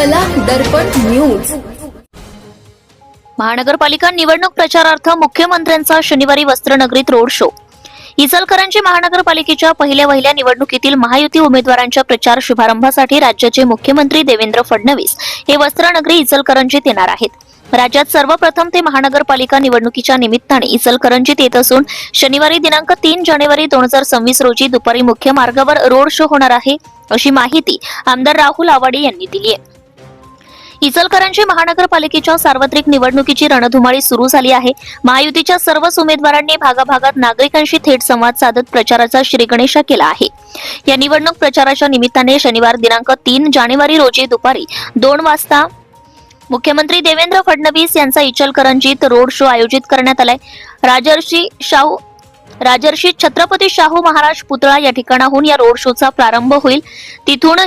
कला दर्पण न्यूज। महानगरपालिका निवडणूक प्रचारार्थ मुख्यमंत्र्यांचा शनिवारी वस्त्रनगरीत रोड शो। इचलकरंजी महानगरपालिकेच्या पहिल्या निवडणुकीतील महायुती उमेदवारांच्या प्रचार शुभारंभासाठी राज्याचे मुख्यमंत्री देवेंद्र फडणवीस हे वस्त्रनगरी इचलकरंजीत येणार आहेत। राज्यात सर्वप्रथम ते महानगरपालिका निवडणुकीच्या निमित्ताने इचलकरंजीत येत असून शनिवारी दिनांक 3 जानेवारी 2026 रोजी दुपारी मुख्य मार्गावर रोड शो होणार आहे, अशी माहिती आमदार राहुल आवाडे यांनी दिली आहे। इचलकरंजी महानगरपालिकेच्या सार्वत्रिक निवडणुकीची रणधुमाळी सुरू झाली आहे। महायुतीच्या सर्वच उमेदवारांनी भागाभागात नागरिकांशी थेट संवाद साधत प्रचाराचा श्रीगणेशा केला आहे। या निवडणूक प्रचाराच्या निमित्ताने शनिवार दिनांक 3 जानेवारी रोजी दुपारी 2 वाजता मुख्यमंत्री देवेंद्र फडणवीस यांचा इचलकरंजीत रोड शो आयोजित करण्यात आलाय। राजर्षी छत्रपती शाहू महाराज पुतळा या ठिकाणाहून या रोड शोचा प्रारंभ होईल। तिथून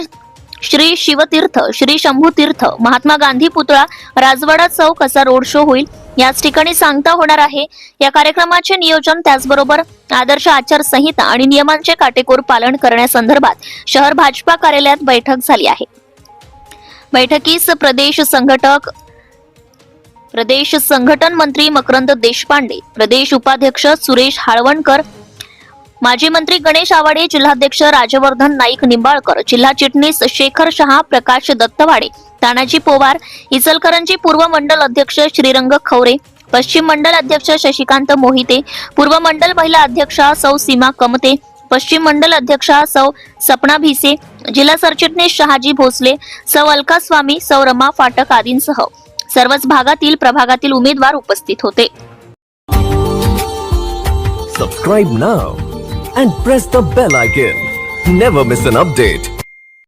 श्री शिवतीर्थ, श्री शंभूतीर्थ, महात्मा गांधी पुतळा, राजवाडा चौक असा रोड शो होईल। याच ठिकाणी सांगता होणार आहे। या कार्यक्रमाचे नियोजन त्याचबरोबर आदर्श आचारसंहिता आणि नियमांचे काटेकोर पालन करण्यासंदर्भात शहर भाजपा कार्यालयात बैठक झाली आहे। बैठकीस प्रदेश संघटन मंत्री मकरंद देशपांडे, प्रदेश उपाध्यक्ष सुरेश हाळवणकर, माजी मंत्री गणेश आवाडे, जिल्हाध्यक्ष राजवर्धन नाईक निंबाळकर, जिल्हा चिटणीस शेखर शहा, प्रकाश दत्तवाडे, तानाजी पोवार, इचलकरंजी पूर्व मंडल अध्यक्ष श्रीरंग खवरे, पश्चिम मंडल अध्यक्ष शशिकांत मोहिते, पूर्व मंडल महिला अध्यक्षा सौ सीमा कमते, पश्चिम मंडल अध्यक्षा सौ सपना भिसे, जिल्हा सरचिटणीस शहाजी भोसले, सौ अलका स्वामी, सौ रमा फाटक आदींसह सर्वच भागातील प्रभागातील उमेदवार उपस्थित होते। Subscribe now and press the bell icon. Never miss an update.